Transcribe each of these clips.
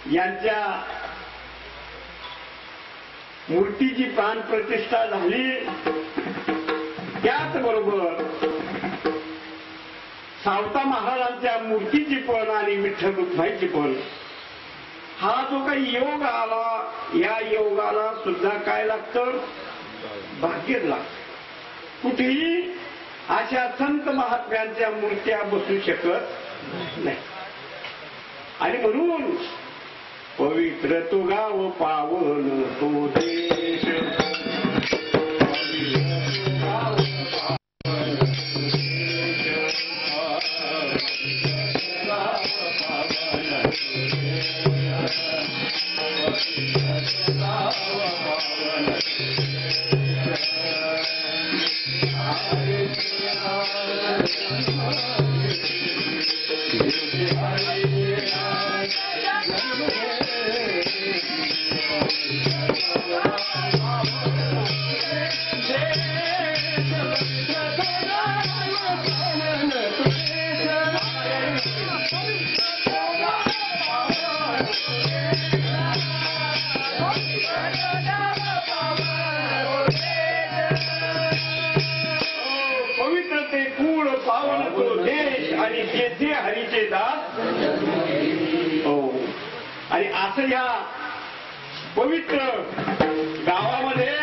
यांच्या मूर्तीची प्राण प्रतिष्ठा झाली। त्याचबरोबर सावता महाराजांच्या मूर्तीची पण आणि विठ्ठल रुक्माईची पण हा जो काही योग आला, या योगाला सुद्धा काय लागतं? भाग्य लागतं। कुठेही अशा संत महात्म्यांच्या मूर्त्या बसू शकत नाही। आणि म्हणून पवित्र तो गाव पावन तो देश, हरीचे दास। आणि असं या पवित्र गावामध्ये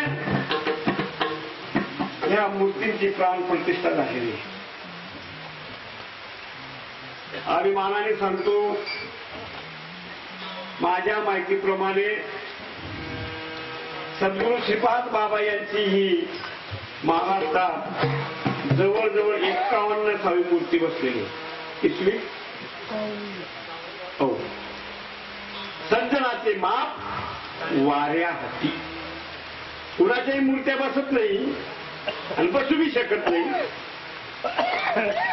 या मूर्तींची प्राण प्रतिष्ठा झालेली। अभिमानाने सांगतो, माझ्या माहितीप्रमाणे सद्गुरू श्रीपाद बाबा यांची ही महाराष्ट्रात जवळजवळ 51वी मूर्ती बसलेली। कितवी? हो, सज्जनाचे माप वाऱ्या हाती। कुणाच्याही मूर्त्या बसत नाही आणि बसूही शकत नाही,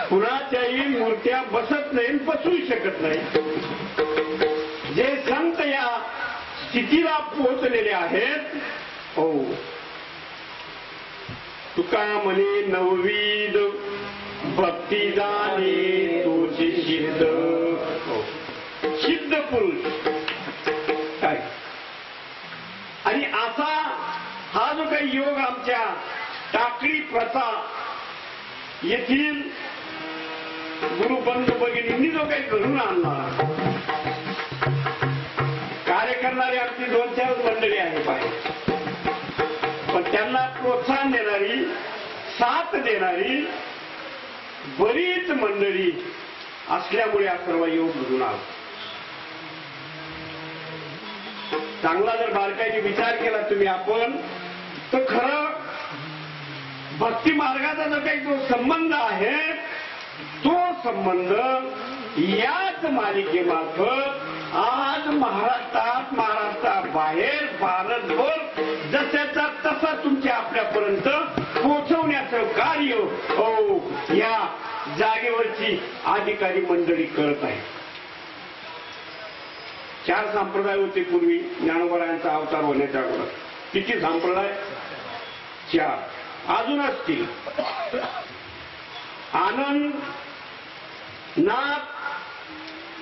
कुणाच्याही मूर्त्या बसत नाही आणि बसूही शकत नाही। जे संत या स्थितीला पोहोचलेले आहेत, हो, तुका म्हणे नववीद भक्ती जाणे तुझी सिद्ध, सिद्ध पुरुष काय। आणि असा हा जो काही योग आमच्या टाकळी प्रथा येथील गुरुबंधू भगिनींनी जो काही घडून आणला, कार्य करणारी आमची 2-4 मंडळी आहे पाहिजे, पण त्यांना प्रोत्साहन देणारी, साथ देणारी बरीच मंडळी असल्यामुळे हा सर्व योग घडून आला। चांगला जर बारकाईने विचार केला तुम्ही आपण, तर खरं भक्ती मार्गाचा जो काही जो संबंध आहे, तो संबंध याच मालिकेमार्फत आज महाराष्ट्राबाहेर भारतभर जशाचा तसा तुमच्या आपल्यापर्यंत पोहोचवण्याचं कार्य या जागेवरची अधिकारी मंडळी करत आहे। 4 संप्रदाय होते पूर्वी ज्ञानोबरायांचा अवतार होण्याच्या अगोदर। किती संप्रदाय? 4 अजून असतील। आनंद, नाथ,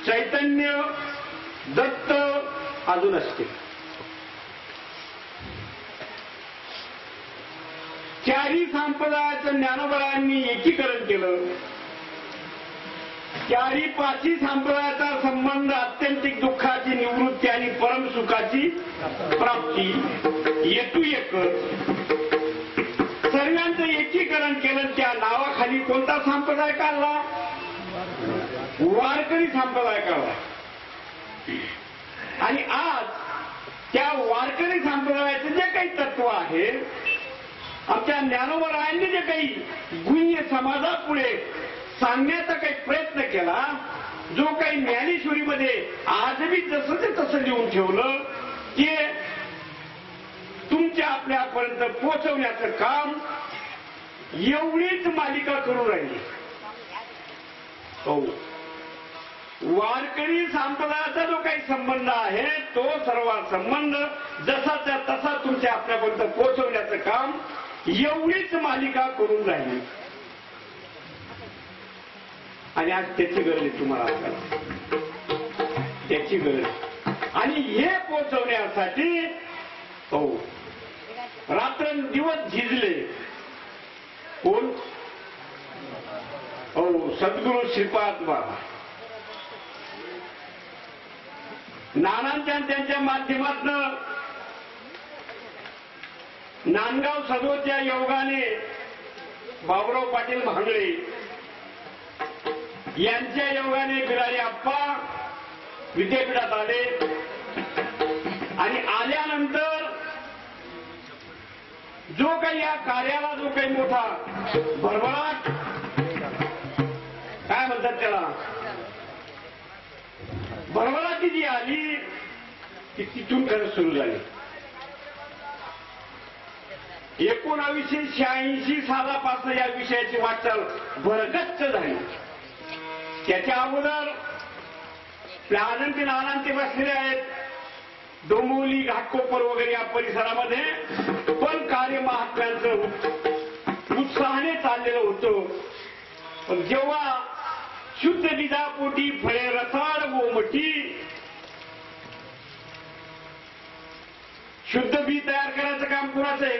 चैतन्य, दत्त अजून असतील। 4ही संप्रदायाचं ज्ञानोबरायांनी एकीकरण केलं। 4ही-5ही संप्रदायाचा संबंध अत्यंतिक दुःखाची निवृत्ती आणि परमसुखाची प्राप्ती हेतू एकच। सर्वांचं एकीकरण केलं, त्या नावाखाली कोणता संप्रदाय काढला? वारकरी संप्रदाय काढला। आणि आज त्या वारकरी संप्रदायाचं जे काही तत्व आहे, आमच्या ज्ञानोबरायांनी जे काही गुह्य समाजापुढे सांगण्याचा काही प्रयत्न केला, जो काही ज्ञानेश्वरीमध्ये आजही जसं ते तसं लिहून ठेवलं, ते तुमच्या आपल्यापर्यंत पोहोचवण्याचं काम एवढीच मालिका करू राहिली। हो, वारकरी संप्रदायाचा जो काही संबंध आहे, तो सर्व संबंध जसाच्या तसा तुमच्या आपल्यापर्यंत पोहोचवण्याचं काम एवढीच मालिका करून राहिली। आणि आज त्याची गरज आहे तुम्हाला, त्याची गरज। आणि हे पोचवण्यासाठी हो रात्रंदिवस झिजले. कोण? हो सद्गुरू श्रीपाद बाबा. नानांच्या त्यांच्या माध्यमातून नांदगाव सदोच्या योगाने बाबुराव पाटील भांगळे यांच्या योगाने बिरारी आप्पा विद्यापीठात आले. आणि आल्यानंतर जो काही या कार्याला जो काही मोठा भरभराट काय म्हणतात त्याला भरभराटी जी आली ती तिथून खरं सुरू झाली. 1986 सालापासून या विषयाची वाटचाल भरगच्च झाली. त्याच्या अगोदर आनंदी नानांते बसलेले आहेत डोंबिवली घाटकोपर वगैरे या परिसरामध्ये. पण कार्य महात्म्यांचं उत्साहाने चाललेलं होतं. पण जेव्हा शुद्ध बिजापोटी फळे रसाळ गोमटी शुद्ध बी तयार करायचं काम कुणाचं आहे?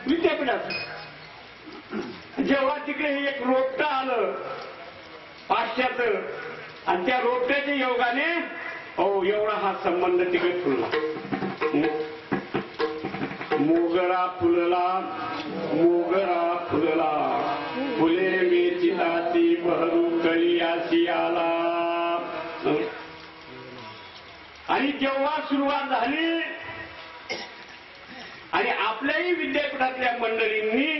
विद्यापीठाचं. जेव्हा तिकडे हे एक रोपटं आलं पाचशेचं आणि त्या रोपट्याच्या योगाने हो एवढा हा संबंध तिकडे फुलला. मोगरा फुलला मोगरा फुलला फुले मेचिताती बहरू कळियासी आला. आणि जेव्हा सुरुवात झाली आणि आपल्याही विद्यापीठातल्या मंडळींनी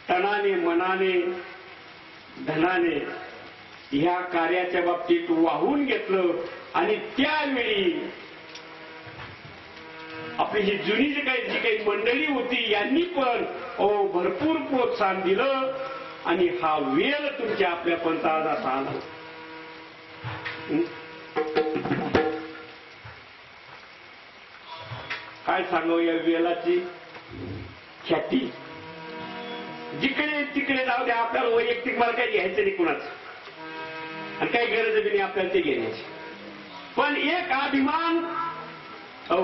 तनाने मनाने धनाने ह्या कार्याच्या बाबतीत वाहून घेतलं. आणि त्यावेळी आपली ही जुनी जी काही मंडळी होती यांनी पण भरपूर प्रोत्साहन दिलं आणि हा वेळ तुमच्या आपल्या पंथात आला. काय सांगावं या वेळाची ख्याती. जिकडे तिकडे जाऊ द्या आपल्याला वैयक्तिक मला काही घ्यायचं नाही कुणाचं आणि काही गरज बी नाही आपल्याला ते घेण्याची. पण एक अभिमान हो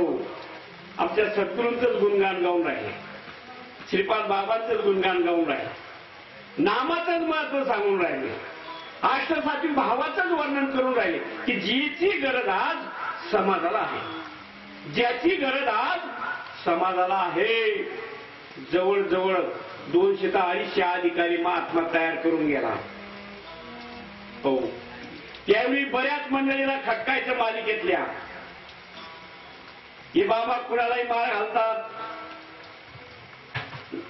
आमच्या सद्गुरूंचंच गुणगान गाऊन राहिले. श्रीपाद बाबांचंच गुणगान गाऊन राहिले. नामाचंच महत्व सांगून राहिले. अष्टसात्विक भावाचंच वर्णन करून राहिले की जीची गरज आज समाजाला आहे. ज्याची गरज आज समाजाला आहे. जवळजवळ 200 ते 250 अधिकारी महात्मा तयार करून गेला. हो त्यावेळी बऱ्याच मंडळीला खटकायचं मालिकेतल्या. हे बाबा कुणालाही मार घालतात,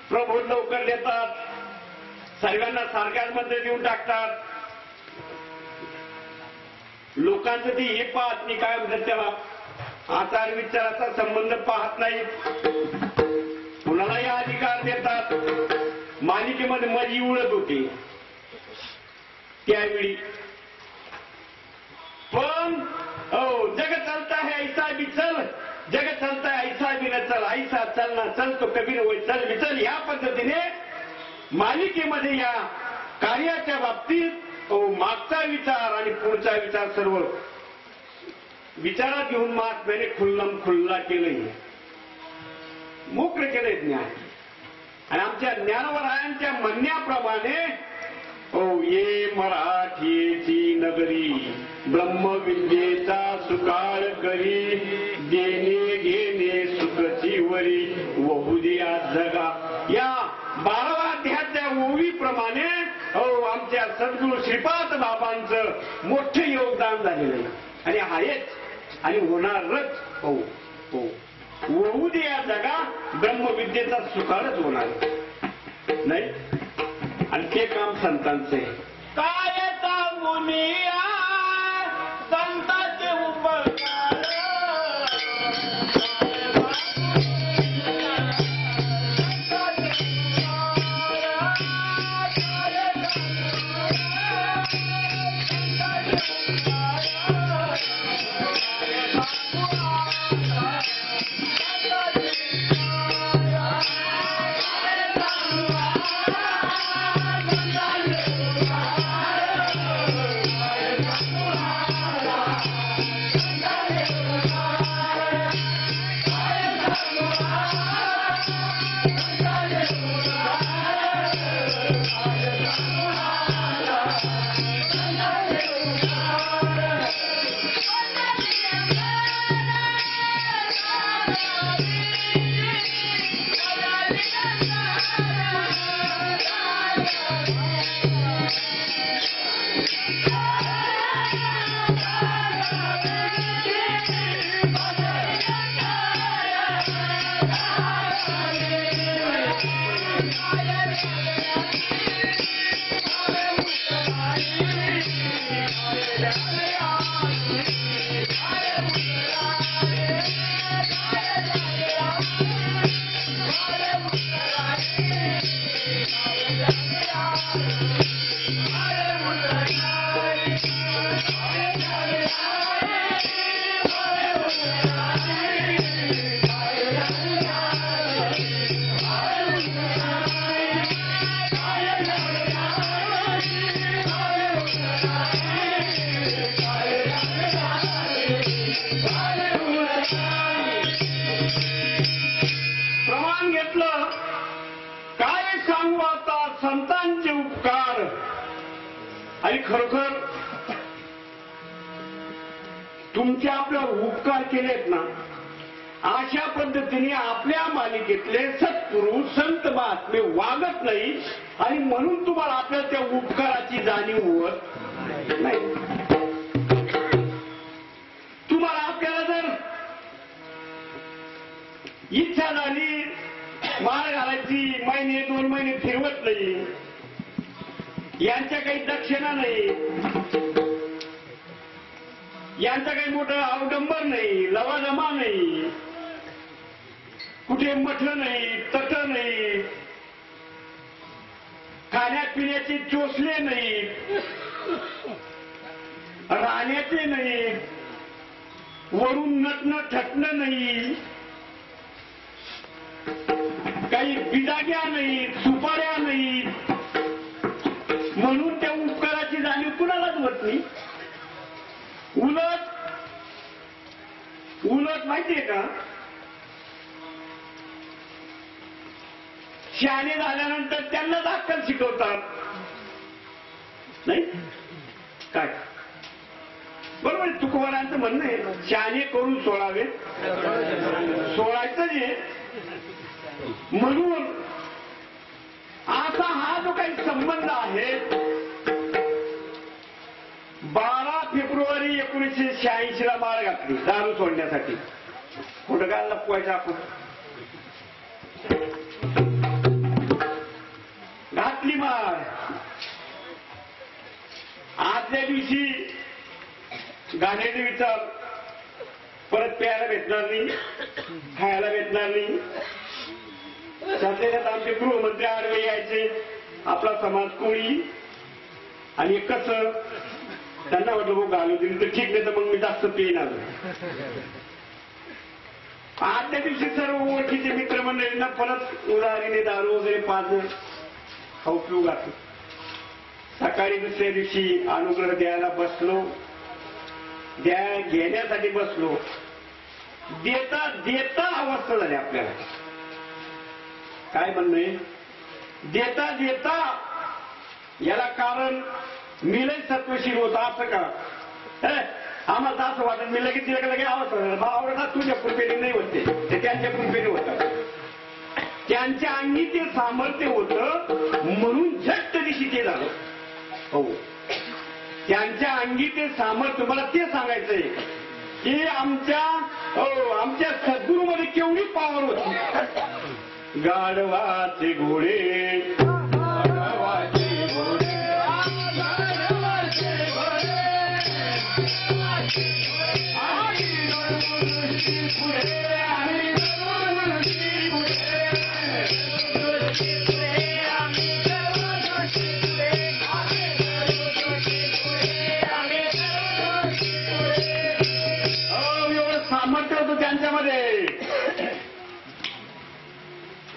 प्रबोध लवकर देतात, सर्वांना सारख्याच मध्ये देऊन टाकतात. लोकांचं ते हे पाहत नाही काय म्हणतात त्याला आचार विचाराचा संबंध पाहत नाहीत. कुणालाही अधिकार देतात. मालिकेमध्ये मजी उडत होती त्यावेळी. पण जग चलता है ऐसा भी चल, जग चलता है ऐसा भी न चल, ऐसा चलना चल तो कबीर होय चल भी चल. या पद्धतीने मालिकेमध्ये या कार्याच्या बाबतीत मागचा विचार आणि पुढचा विचार सर्व विचारात घेऊन महात्म्याने खुल्लम खुल्ला केलंय. मोकळं केलंय ज्ञान. आणि आमच्या ज्ञानवरायांच्या म्हणण्याप्रमाणे ये मराठीची नगरी ब्रह्मविद्येचा सुकाळ करी देणे घेणे सुखची वरी वहुदिया जगा. या 12व्या अध्यायाच्या ओवीप्रमाणे आमच्या सद्गुरू श्रीपाद बाबांचं मोठं योगदान झालेलं आहे आणि आहेच आणि होणारच. हो हो वहुदिया जगा ब्रह्मविद्येचा सुकाळच होणार नाही. आणि ते काम संतांचे काय मुनिया संतांचे उपकार प्रमाण घेतलं काय सांगू आता संतांचे उपकार आणि खरोखर तुमचे आपल्यावर उपकार केलेत ना अशा पद्धतीने आपल्या मालिकेतले सत्पुरुष संत महात्मे वागत नाही आणि म्हणून तुम्हाला आपल्या त्या उपकाराची जाणीव होत नाही. तुम्हाला आपल्याला जर इच्छा झाली माळ घालायची महिने 2 महिने फिरवत नाही, यांच्या काही दक्षिणा नाही, यांचा काही मोठं अवडंबर नाही, लवाजमा नाही, कुठे मठ नाही, तट नाही, खाण्यापिण्याचे चोचले नाही, राहण्याचे नाही, वरून नटणं ठटणं नाही, काही बिदाग्या नाही, सुपाऱ्या नाही, म्हणून त्या उपकाराची जाणीव कुणालाच होत नाही. उलट माहितीये का, शहाणे झाल्यानंतर त्यांनाच अक्कल शिकवतात नाही काय. बरोबर तुकोबारांचं म्हणणं आहे, शहाणे करून सोडावे सोडायचं जे. म्हणून असा हा जो काही संबंध आहे 12 फेब्रुवारी 1986 माळ घातली दारू सोडण्यासाठी. कुठं काय लपवायचं आपण, घातली माळ. आजच्या दिवशी गाण्याचे विचार परत प्यायला भेटणार नाही, खायला भेटणार नाही. त्यात आमचे गृहमंत्री आडवे यायचे, आपला समाज कोळी, आणि कसं त्यांना वाटलं भाऊ घालू दिली तर ठीक, नाही तर मग मी जास्त पेणार. आजच्या दिवशी सर्व ओळखीचे मित्रमंडळींना परत उदाहरीने दारू वगैरे पाजून खाऊ पिऊ घातलं. सकाळी दुसऱ्या दिवशी अनुग्रह द्यायला बसलो, घेण्यासाठी बसलो. देता देता अवस्था झाली आपल्याला. काय म्हणणं आहे, देता देता याला कारण मी लय सत्वशील होता असं का. आम्हाला असं वाटत मी लगेच तिला लगे अवस्था आवडला तुझ्या कृपेने नाही होते, ते त्यांच्या कृपेने होतं. त्यांच्या अंगी ते सामर्थ्य होतं म्हणून झट्ट दिशी ते झालं. हो, त्यांच्या अंगी ते सामर्थ्य. मला ते सांगायचंय की आमच्या सद्गुरूमध्ये केवढी पॉवर होती. गाढवाचे घोडे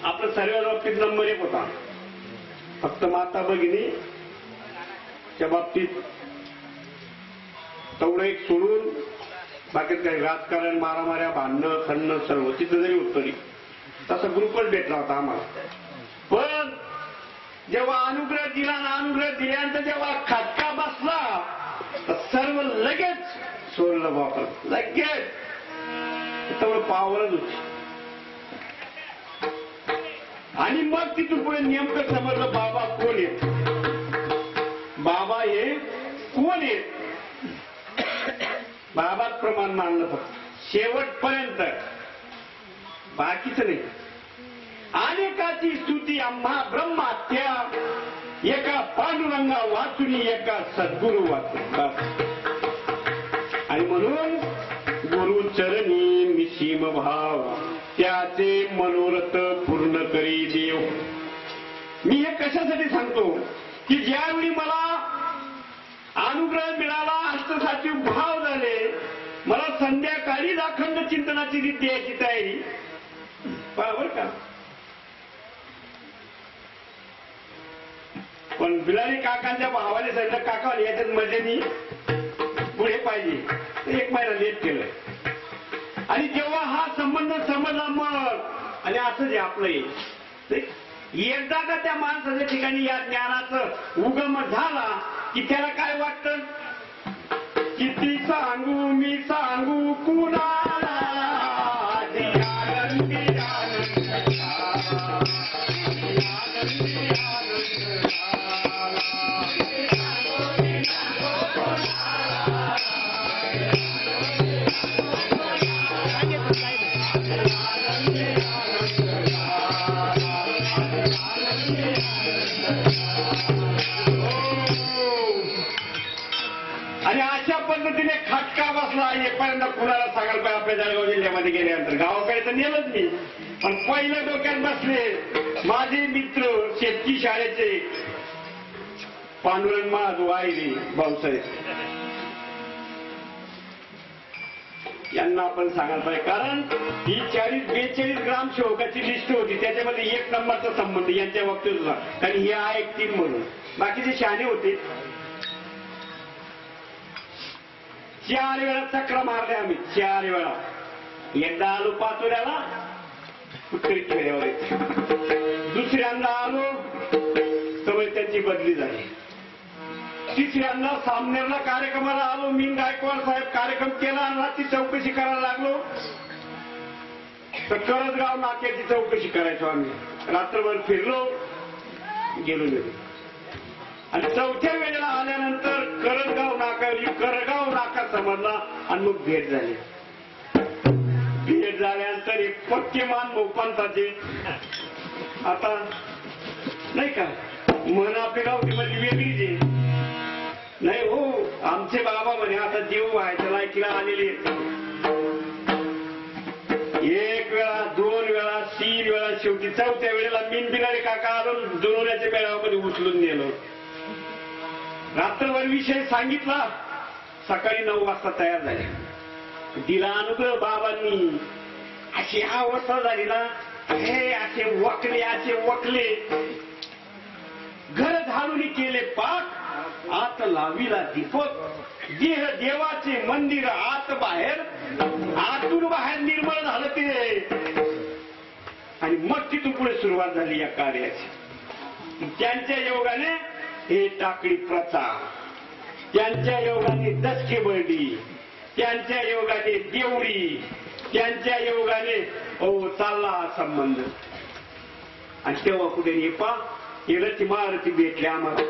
आपलं सर्व बाबतीत नंबर 1 होता. फक्त माता भगिनीच्या बाबतीत तेवढं एक सोडून बाकीत काही राजकारण, मारामाऱ्या, भांडणं खणणं सर्व तिथं जरी उत्तरी तसा ग्रुपच भेटला होता आम्हाला. पण जेव्हा अनुग्रह दिला ना, अनुग्रह दिल्यानंतर जेव्हा खटका बसला सोडलं बापर लगेच तेवढं पावरच होती. आणि मग तिथून पुढे नेमकं समजलं बाबा कोण आहेत, बाबा हे कोण आहेत. बाबाच प्रमाण मानलं फक्त शेवटपर्यंत, बाकीच नाही. अनेकाची स्तुती आम्हा ब्रह्मात्या, एका पांडुरंगा वाचुनी एका सद्गुरु वाचून. आणि म्हणून गुरु चरणी निसीम भाव, त्याचे मनोरथ पूर्ण करी देव. मी हे कशासाठी सांगतो की ज्यावेळी मला अनुग्रह मिळाला, हस्तसाचिव भाव झाले, मला संध्याकाळी अखंड चिंतनाची रीत द्यायची तयारी. बरोबर का? पण बिलारी काकांच्या भावाने सांगितलं, काका याच्यात मजेनी पुढे पाहिजे. 1 महिना लेट केलं. आणि जेव्हा हा संबंध समजला मग, आणि असं जे आपलं एकदा का त्या माणसाच्या ठिकाणी या ज्ञानाचं उगम झाला की त्याला काय वाटतं, किती सांगू मी सांगू कुणाला, आनंदी आनंद आणि अशा पद्धतीने खटका बसला. एपर्यंत कुणाला सांगायला पाहिजे, आपल्या जळगाव जिल्ह्यामध्ये गेल्यानंतर गावाकडे तर नेलंच नाही, पण पहिलं डोक्यात बसले माझे मित्र शेतकी शाळेचे पांडुरंग महाजू आयरी भाऊसाहेब, यांना आपण सांगायला पाहिजे. कारण ही 40-42 ग्रामसेवकाची लिस्ट होती, त्याच्यामध्ये 1 नंबरचा संबंध यांच्या बाबतीत होता. कारण हे ऐकतील म्हणून, बाकीचे शहाणे होते. 4 वेळा चक्र मारले आम्ही, 4 वेळा. एकदा आलो पाचोऱ्याला, उत्तरी खेड्यावर, दुसऱ्यांदा आलो तर त्यांची बदली झाली. तिसऱ्यांदा सामनेरला कार्यक्रमाला आलो, मी गायकवाड साहेब कार्यक्रम केला आणि रात्री चौकशी करायला लागलो. तर करजगाव नाक्याची चौकशी करायचो आम्ही. रात्रभर फिरलो, गेलो. आणि 4थ्या वेळेला आल्यानंतर करजगाव नाका समजला आणि मग भेट झाली. भेट झाल्यानंतर एक पक्के मान मोपांताचे, आता नाही का म्हण आपल्या गावठीमध्ये वेगळीच आहे. नाही हो, आमचे बाबा म्हणे आता जीव व्हायच्या लायकीला आलेले. 1 वेळा, 2 वेळा, 3 वेळा, शेवटी 4थ्या वेळेला मीन बिलारी काका आलो, जुनवण्याच्या मेळाव्यामध्ये उचलून नेलो. रात्रभर विषय सांगितला, सकाळी 9 वाजता तयार झाले. दिला अनुग्रह बाबांनी. अशी अवस्था झाली ना, हे असे वकले घर झाडून केले पाक, आत लाविला दीपक, देह देवाचे मंदिर आत बाहेर, आतून बाहेर निर्मळ झालं ते. आणि मग तिथून पुढे सुरुवात झाली या कार्याची. त्यांच्या योगाने हे टाकळी प्रथा, त्यांच्या योगाने दसके बर्डी, त्यांच्या योगाने देवडी, त्यांच्या योगाने चालला हा संबंध. आणि तेव्हा कुठे नेपा रती महारथी भेटले आम्हाला,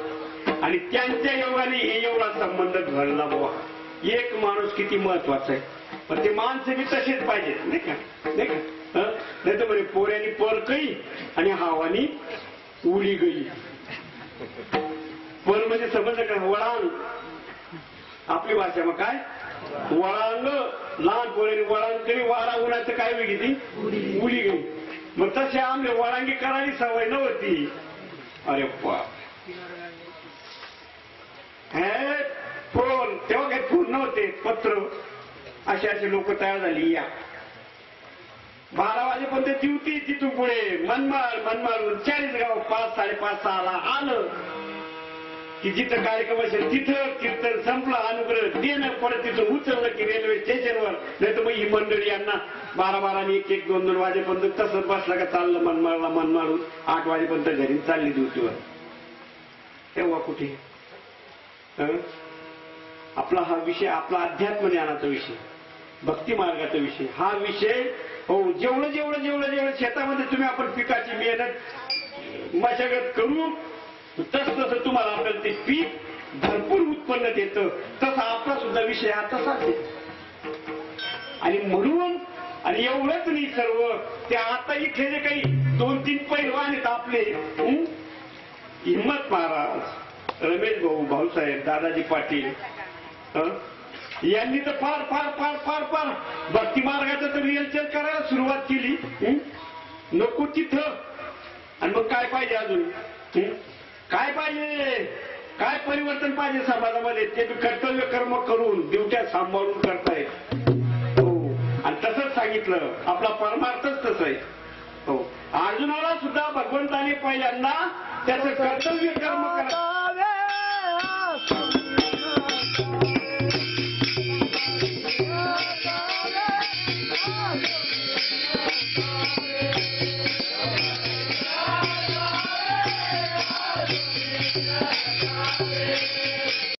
आणि त्यांच्या योगाने हे एवढा संबंध घडला. बाबा एक माणूस किती महत्वाचा आहे, पण ते माणसं बी तसेच पाहिजेत, नाही का? नाही तर म्हणे पोऱ्यानी पर कई आणि हावानी उली गई. पर म्हणजे समजलं का? वळांग. आपली भाषा मग काय वळांग. लहान पोऱ्याने वळांग करी, वारा उन्हाचं काय वेगळी ती उली गई. मग तसे आमले वळांगी करायची सवय नव्हती. अरे बाप, हे फोन तेव्हा काही फोन नव्हते, पत्र. असे लोक तयार झाली. या 12 वाजेपर्यंत दिवती. तिथून पुढे मनमाड 40 गाव 5-5:30 आलं की जिथं कार्यक्रम असेल तिथं कीर्तन संपलं, अनुग्रह देणं, परत तिथून उचललं की रेल्वे स्टेशनवर. नाही तर मग ही मंडळी यांना 12 आणि 1 2 वाजेपर्यंत तसंच बसला का चाललं मनमाडून 8 वाजेपर्यंत घरी चालली ड्युटीवर. तेव्हा कुठे आपला हा विषय आपला अध्यात्म ज्ञानाचा विषय, भक्ती मार्गाचा विषय, हा विषय हो जेवढं जेवढं जेवढं जेवढं शेतामध्ये तुम्ही आपण पिकाची मेहनत मशागत करू तसं तुम्हाला आपल्याला ते पीक भरपूर उत्पन्न देतं. तसा आपला सुद्धा विषय हा तसाच आहे. आणि म्हणून आणि एवढंच नाही सर्व ते आता इथे जे काही 2-3 पैलवान आहेत आपले, हिम्मत महाराज, रमेश भाऊ, भाऊसाहेब, दादाजी पाटील यांनी तर फार फार फार फार फार भक्ती मार्गाचं तर रिहर्सल करायला सुरुवात केली. नको तिथं. आणि मग काय पाहिजे अजून? काय पाहिजे? काय परिवर्तन पाहिजे समाजामध्ये? ते कर्तव्य कर्म करून ड्युट्या सांभाळून करतायत. हो. आणि तसंच सांगितलं, आपला परमार्थच तसं आहे. हो. अर्जुनाला सुद्धा भगवंताने पहिल्यांदा त्याचं कर्तव्य कर्म करा